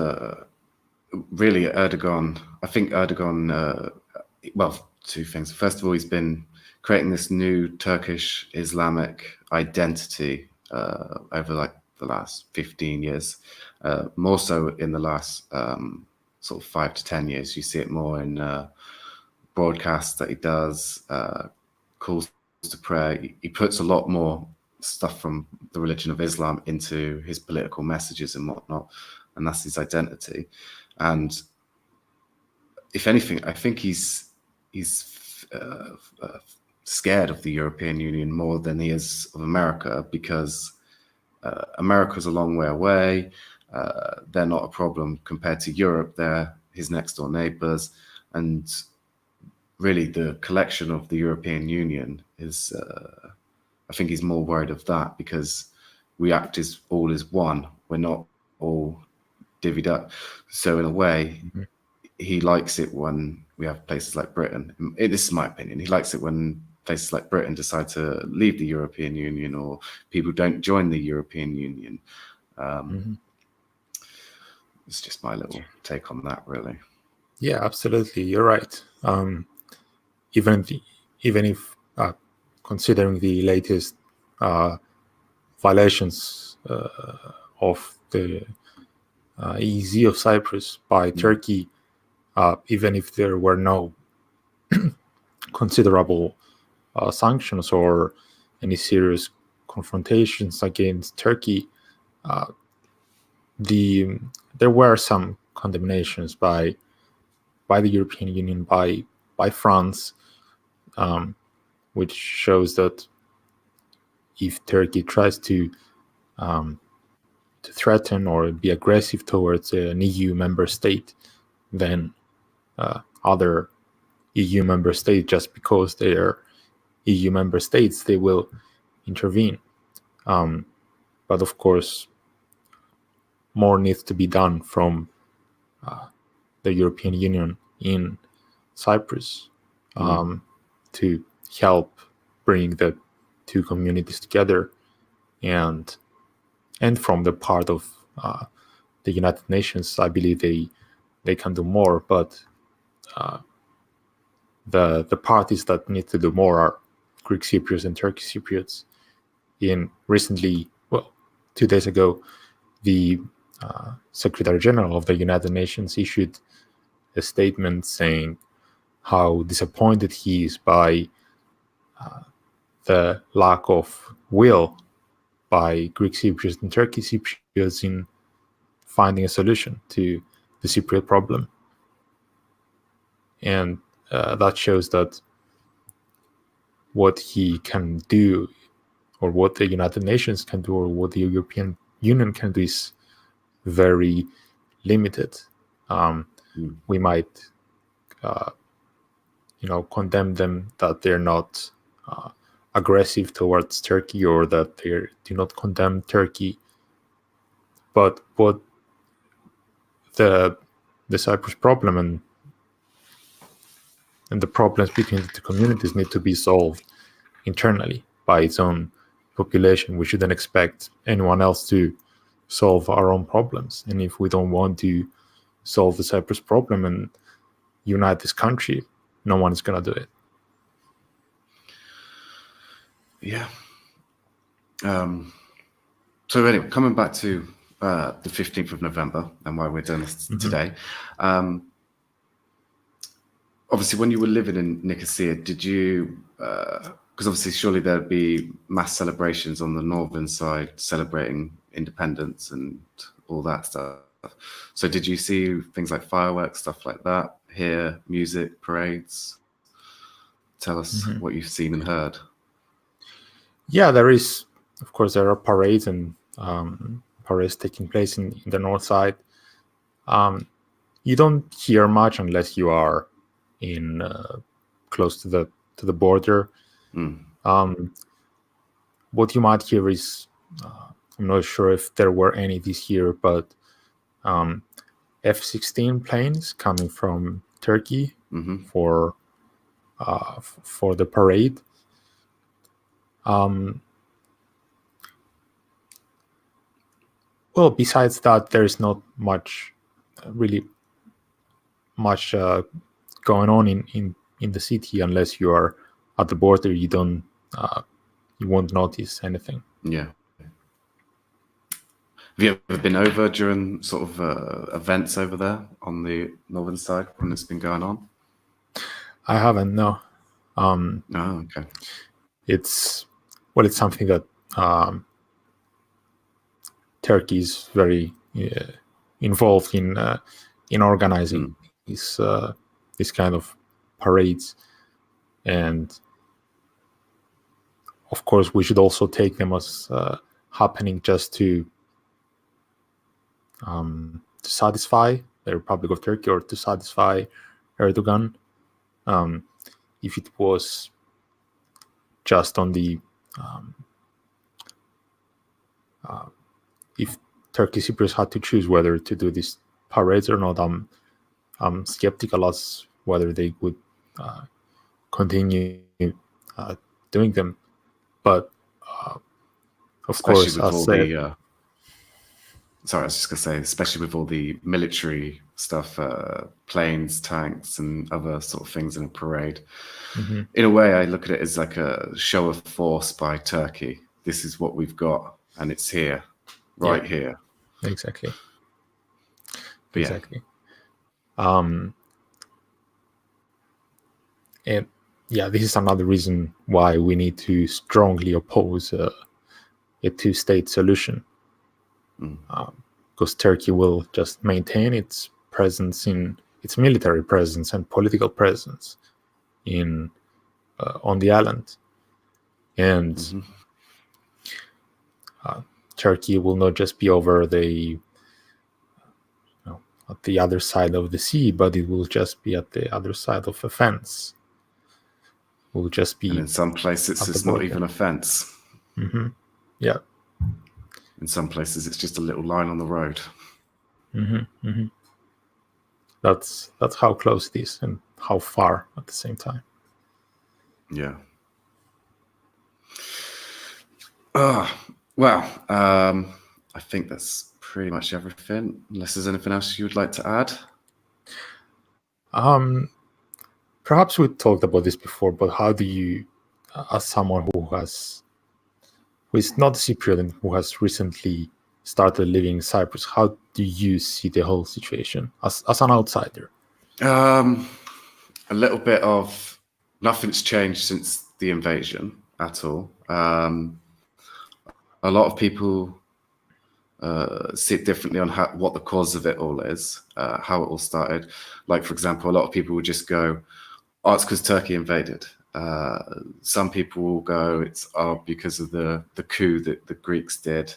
A: really, Erdogan, I think Erdogan, well, two things. First of all, he's been creating this new Turkish Islamic identity over like the last 15 years, more so in the last sort of 5 to 10 years. You see it more in broadcasts that he does, calls to prayer. He puts a lot more stuff from the religion of Islam into his political messages and whatnot, and that's his identity. And if anything, I think he's scared of the European Union more than he is of America, because America's a long way away. They're not a problem compared to Europe. They're his next door neighbors. And really the collection of the European Union is, I think he's more worried of that, because we act as all as one. We're not all divvied up. So in a way, he likes it when we have places like Britain. This is my opinion. He likes it when places like Britain decide to leave the European Union, or people don't join the European Union. It's just my little take on that, really.
B: Yeah, absolutely. You're right. Even if considering the latest violations of the EEZ of Cyprus by Turkey, even if there were no considerable sanctions or any serious confrontations against Turkey, there were some condemnations by the European Union, by France, which shows that if Turkey tries to threaten or be aggressive towards an EU member state, then other EU member states, just because they are EU member states, they will intervene. But of course, more needs to be done from the European Union in Cyprus to help bring the two communities together, and from the part of the United Nations, I believe they can do more. But the parties that need to do more are Greek Cypriots and Turkish Cypriots. Recently, 2 days ago, the Secretary General of the United Nations issued a statement saying how disappointed he is by the lack of will by Greek Cypriots and Turkish Cypriots in finding a solution to the Cypriot problem. And that shows that what he can do, or what the United Nations can do, or what the European Union can do, is very limited. We might condemn them that they're not aggressive towards Turkey, or that they do not condemn Turkey. But what the Cyprus problem, and and the problems between the two communities need to be solved internally by its own population. We shouldn't expect anyone else to solve our own problems. And if we don't want to solve the Cyprus problem and unite this country, no one is going to do it.
A: Yeah. So anyway, coming back to the 15th of November and why we're doing this today. Obviously, when you were living in Nicosia, did you, because obviously surely there'd be mass celebrations on the northern side celebrating independence and all that stuff. So did you see things like fireworks, stuff like that, hear music, parades? Tell us what you've seen and heard.
B: Yeah, there is, of course, there are parades and parades taking place in the north side. You don't hear much unless you are in close to the border. What you might hear is, I'm not sure if there were any this year, but F-16 planes coming from Turkey for the parade. Well, besides that, there is not much, really much going on in the city unless you are at the border. You don't, you won't notice anything.
A: Yeah. Have you ever been over during sort of events over there on the northern side when it's been going on?
B: I haven't, no.
A: Oh, okay.
B: It's something that Turkey is very involved in organizing this kind of parades, and of course we should also take them as happening just to satisfy the Republic of Turkey or to satisfy Erdogan. If it was just on the if Turkey Cyprus had to choose whether to do these parades or not, I'm skeptical as whether they would continue doing them. But of
A: especially
B: course,
A: with all the sorry, I was just gonna say, especially with all the military stuff, planes, tanks, and other sort of things in a parade. In a way, I look at it as like a show of force by Turkey. This is what we've got, and it's here, right here.
B: Exactly.
A: But
B: exactly. And this is another reason why we need to strongly oppose a two-state solution, because Turkey will just maintain its presence, in its military presence and political presence on the island, and Turkey will not just be over at the other side of the sea, but it will just be at the other side of a fence. Will just be,
A: and in some places it's not even a fence.
B: Yeah.
A: In some places it's just a little line on the road.
B: That's how close it is and how far at the same time.
A: Yeah. Well, I think that's pretty much everything, unless there's anything else you would like to add.
B: Perhaps we talked about this before, but how do you, as someone who is not Cypriot and who has recently started living in Cyprus, how do you see the whole situation as an outsider?
A: A little bit of nothing's changed since the invasion at all. A lot of people see it differently on what the cause of it all is, how it all started. Like, for example, a lot of people would just go, oh, it's because Turkey invaded. Some people will go, it's because of the coup that the Greeks did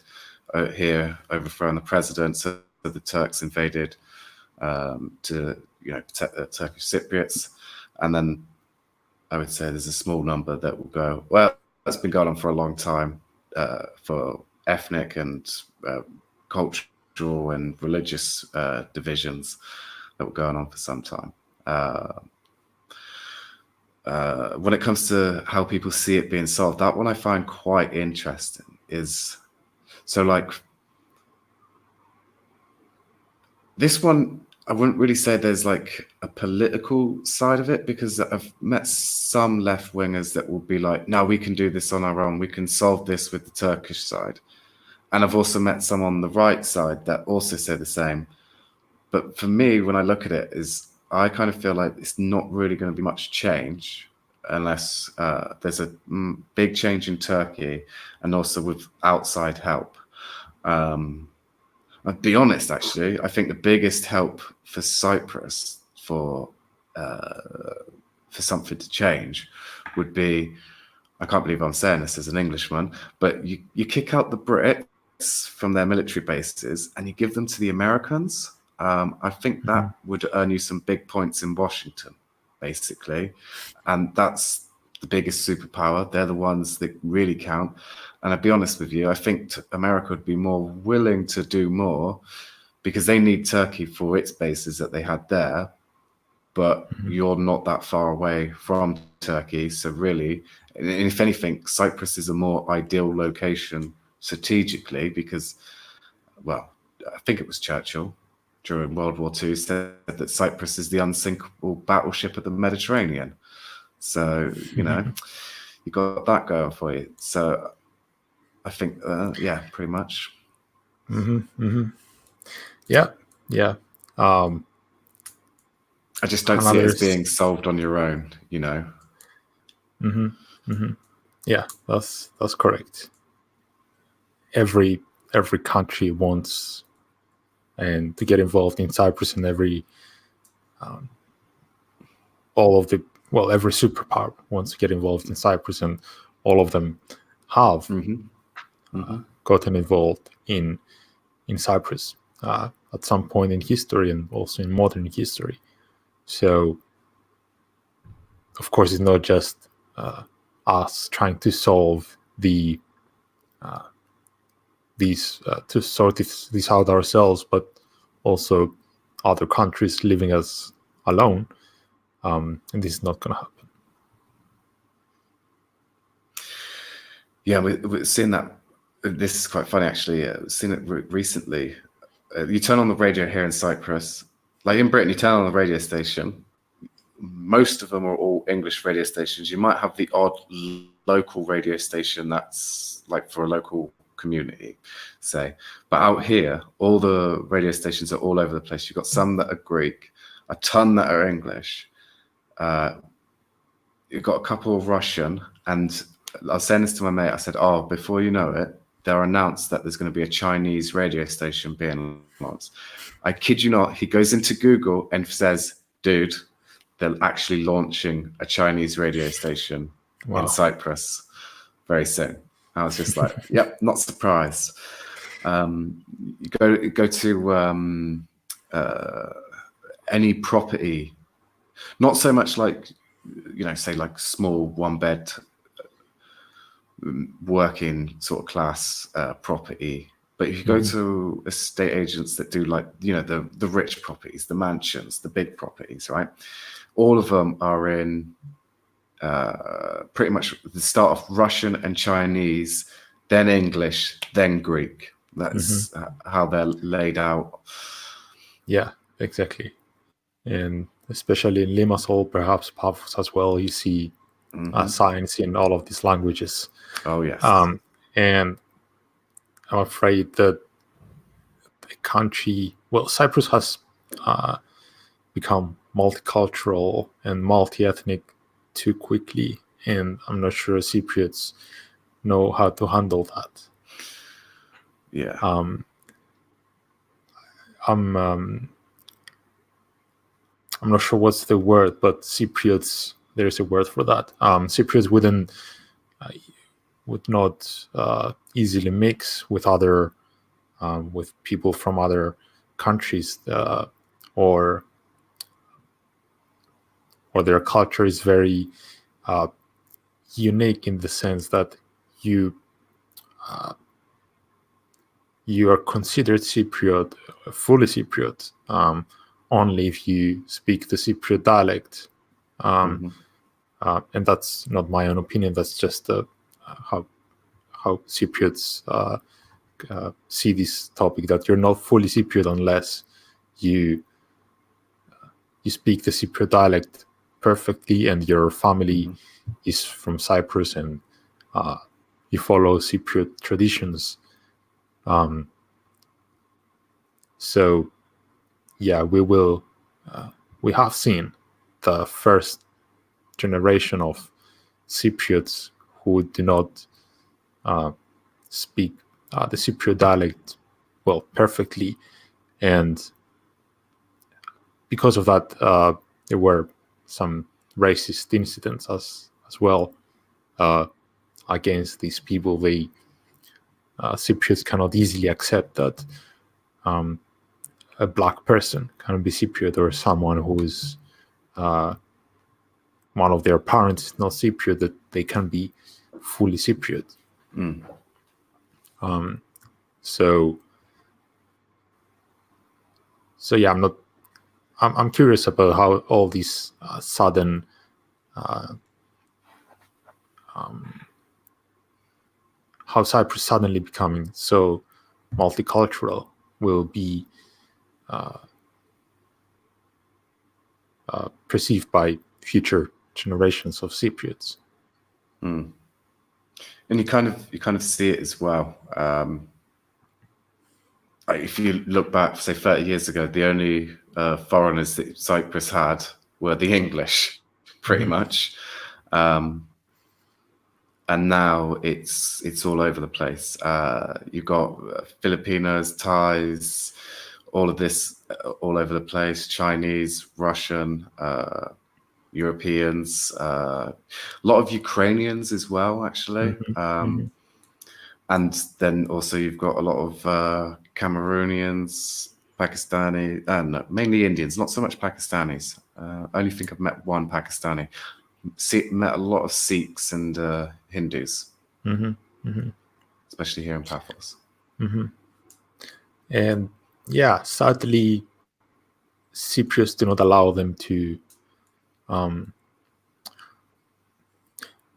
A: here, overthrowing the president, so the Turks invaded to protect the Turkish Cypriots. And then I would say there's a small number that will go, well, that's been going on for a long time, for ethnic and cultural and religious divisions that were going on for some time. when it comes to how people see it being solved, that one I find quite interesting. Is so like this one, I wouldn't really say there's like a political side of it, because I've met some left wingers that will be like, no, we can do this on our own. We can solve this with the Turkish side. And I've also met some on the right side that also say the same. But for me, when I look at it, I kind of feel like it's not really going to be much change unless there's a big change in Turkey, and also with outside help. I'll be honest, actually, I think the biggest help for Cyprus for something to change would be, I can't believe I'm saying this as an Englishman, but you kick out the Brits from their military bases and you give them to the Americans. I think that would earn you some big points in Washington, basically. And that's the biggest superpower. They're the ones that really count. And I'll be honest with you, I think America would be more willing to do more, because they need Turkey for its bases that they had there. But you're not that far away from Turkey. So really, and if anything, Cyprus is a more ideal location strategically, because, well, I think it was Churchill during World War II said that Cyprus is the unsinkable battleship of the Mediterranean. So, you got that going for you. So I think, yeah, pretty much.
B: Yeah.
A: I just don't see it as being solved on your own,
B: Yeah, that's correct. Every country wants and to get involved in Cyprus, and every superpower wants to get involved in Cyprus, and all of them have gotten involved in Cyprus at some point in history, and also in modern history. So, of course, it's not just us trying to solve these out ourselves, but also other countries leaving us alone, and this is not going to happen.
A: Yeah, we've seen that. This is quite funny, actually. We've seen it recently. You turn on the radio here in Cyprus, like in Britain, you turn on the radio station. Most of them are all English radio stations. You might have the odd local radio station that's like for a local community, say. But out here, all the radio stations are all over the place. You've got some that are Greek, a ton that are English. You've got a couple of Russian, and I was saying this to my mate. I said, "Oh, before you know it, they're announced that there's going to be a Chinese radio station being launched." I kid you not. He goes into Google and says, "Dude, they're actually launching a Chinese radio station in Cyprus very soon." I was just like, "Yep, not surprised." You go to any property, not so much like, say like small one bed working sort of class property, but if you go to estate agents that do like the rich properties, the mansions, the big properties, right? All of them are in pretty much the start of Russian and Chinese, then English, then Greek. That's how they're laid out.
B: Yeah, exactly. And especially in Limassol, perhaps Paphos as well, you see signs in all of these languages.
A: Oh, yes.
B: And I'm afraid that the country, Cyprus has become multicultural and multi-ethnic too quickly, and I'm not sure Cypriots know how to handle that.
A: Yeah.
B: I'm not sure what's the word, but Cypriots, there's a word for that. Cypriots would not easily mix with other with people from other countries, or their culture is very unique in the sense that you are considered Cypriot, fully Cypriot, only if you speak the Cypriot dialect. and that's not my own opinion. That's just how Cypriots see this topic, that you're not fully Cypriot unless you speak the Cypriot dialect perfectly and your family is from Cyprus and you follow Cypriot traditions. So yeah, we have seen the first generation of Cypriots who do not speak the Cypriot dialect perfectly, and because of that, there were some racist incidents as well against these people. Cypriots cannot easily accept that a black person can be Cypriot, or someone who is one of their parents is not Cypriot, that they can be fully Cypriot. So yeah, I'm curious about how all these sudden how Cyprus suddenly becoming so multicultural will be perceived by future generations of Cypriots.
A: And you kind of see it as well. If you look back, say 30 years ago, the only foreigners that Cyprus had were the English, pretty much. And now it's all over the place. You've got Filipinos, Thais, all of this all over the place. Chinese, Russian, Europeans, a lot of Ukrainians as well, actually. And then also you've got a lot of Cameroonians, Pakistani, no, mainly Indians, not so much Pakistanis. I only think I've met one Pakistani. Met a lot of Sikhs and Hindus, especially here in Paphos.
B: And yeah, sadly, Cypriots do not allow them to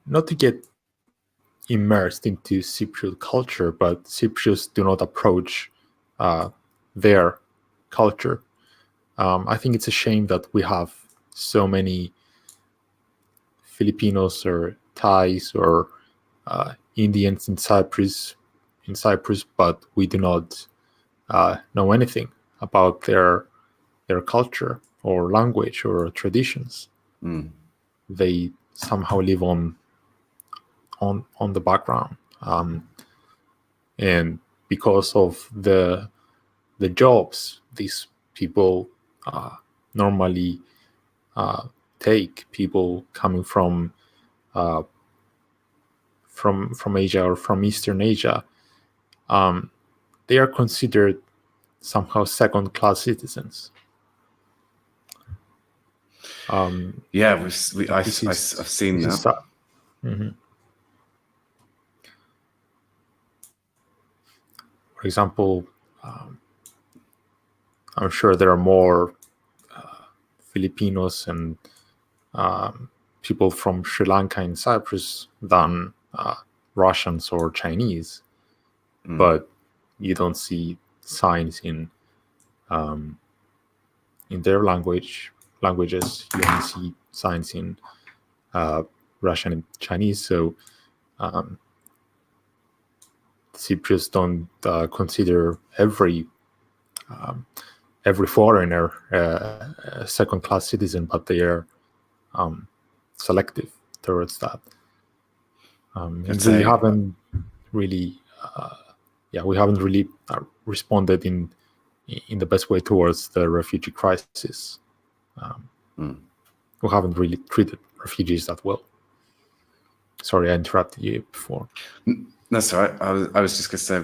B: not to get immersed into Cypriot culture, but Cypriots do not approach their culture. I think it's a shame that we have so many Filipinos or Thais or Indians in Cyprus, but we do not know anything about their culture or language or traditions. They somehow live on the background, and because of the jobs these people normally take, people coming from Asia or from Eastern Asia, they are considered somehow second-class citizens.
A: Yeah, I've seen that.
B: For example, I'm sure there are more Filipinos and people from Sri Lanka and Cyprus than Russians or Chinese, but you don't see signs in their languages. You only see signs in Russian and Chinese. So Cypriots don't consider every foreigner a second-class citizen, but they are selective towards that. And we haven't really, responded in the best way towards the refugee crisis. We haven't really treated refugees that well. Sorry, I interrupted you before.
A: That's all right. I was just going to say,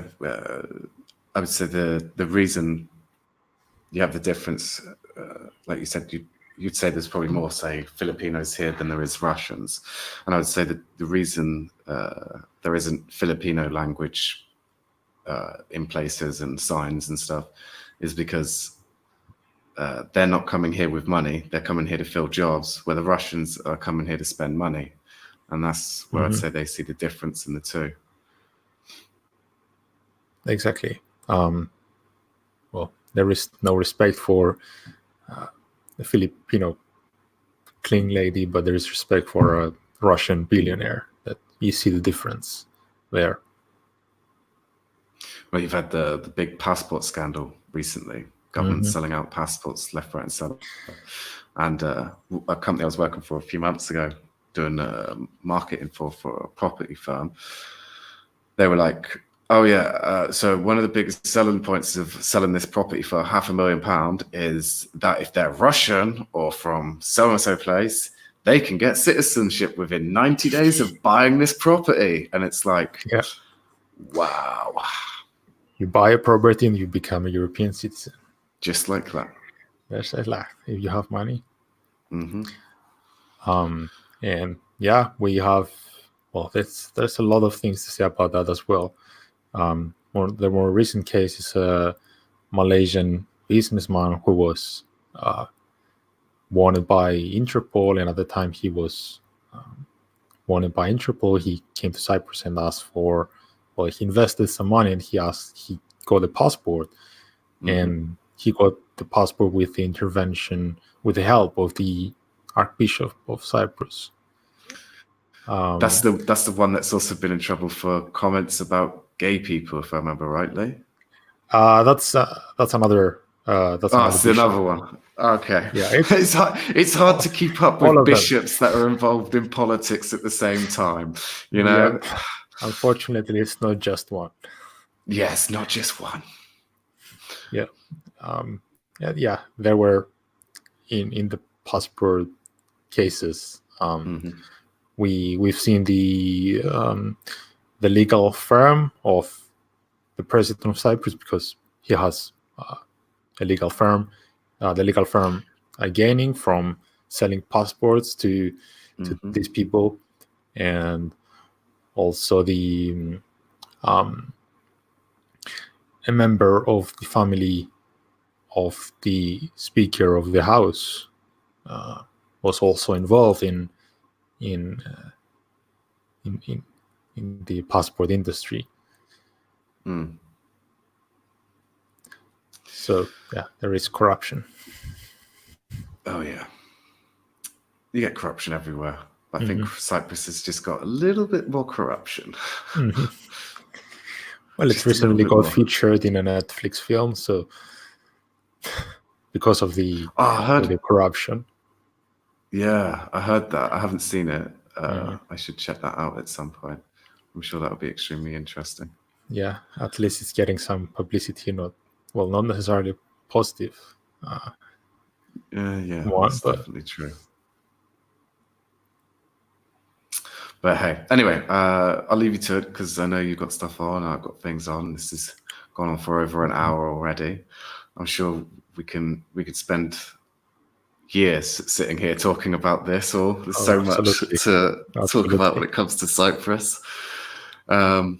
A: I would say the reason you have the difference, like you said, you'd say there's probably more, say, Filipinos here than there is Russians. And I would say that the reason there isn't Filipino language in places and signs and stuff is because they're not coming here with money. They're coming here to fill jobs, where the Russians are coming here to spend money. And that's where I'd say they see the difference in the two.
B: Exactly. Well, there is no respect for the Filipino clean lady, but there is respect for a Russian billionaire. That you see the difference there.
A: Well, you've had the big passport scandal recently. Government selling out passports left, right, and center. And a company I was working for a few months ago, doing marketing for a property firm, they were like, oh yeah, so one of the biggest selling points of selling this property for £500,000 is that if they're Russian or from so-and-so place, they can get citizenship within 90 days of buying this property. And it's like, wow.
B: You buy a property and you become a European citizen.
A: Just like that.
B: That's like if you have money.
A: Mm-hmm.
B: And yeah, we have, well, there's a lot of things to say about that as well. The more recent case is a Malaysian businessman who was wanted by Interpol, and at the time he was wanted by Interpol, he came to Cyprus and asked for, well, he invested some money and he got a passport, and he got the passport with the intervention, with the help of the Archbishop of Cyprus.
A: That's the one that's also been in trouble for comments about gay people, if I remember rightly.
B: That's another.
A: It's another one. Okay.
B: Yeah,
A: it's hard to keep up with bishops that are involved in politics at the same time. You know.
B: Yeah. Unfortunately, it's not just one.
A: Yes, not just one.
B: Yeah. There were in the passport cases. We've seen the legal firm of the president of Cyprus, because he has a legal firm. The legal firm gaining from selling passports to these people, and also the a member of the family of the Speaker of the House was also involved in the passport industry. So yeah, there is corruption.
A: Oh yeah, you get corruption everywhere. I think Cyprus has just got a little bit more corruption.
B: Well, it's recently got featured in a Netflix film, so because of the corruption.
A: Yeah, I heard that. I haven't seen it. I should check that out at some point. I'm sure that'll be extremely interesting.
B: Yeah, at least it's getting some publicity, not necessarily positive.
A: That's definitely true. But hey, anyway, I'll leave you to it because I know you've got stuff on. I've got things on. This has gone on for over an hour already. I'm sure we could spend years sitting here talking about this, or there's so much to talk about when it comes to Cyprus. What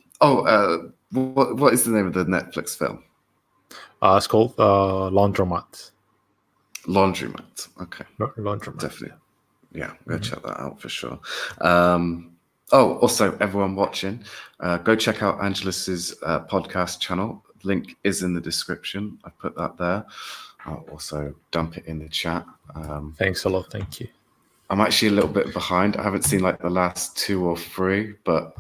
A: is the name of the Netflix film?
B: It's called Laundromat.
A: Laundromat. Okay.
B: Laundromat.
A: Definitely. Yeah, go check that out for sure. Also, everyone watching, go check out Angelos's podcast channel. Link is in the description. I put that there. I'll also dump it in the chat.
B: Thanks a lot. Thank you.
A: I'm actually a little bit behind. I haven't seen like the last 2 or 3, but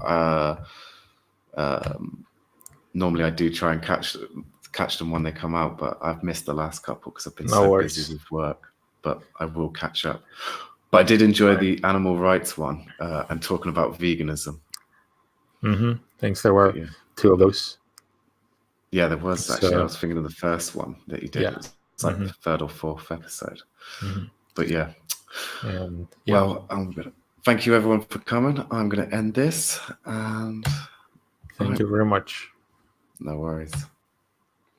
A: normally I do try and catch them when they come out, but I've missed the last couple because I've been busy with work, but I will catch up. But I did enjoy the animal rights one and talking about veganism.
B: Thanks. There were 2 of those. Yeah,
A: there was actually. I was thinking of the first one that you did. Yeah. It's like the 3rd or 4th episode. But yeah. Well, thank you everyone for coming. I'm going to end this. And
B: thank you very much.
A: No worries.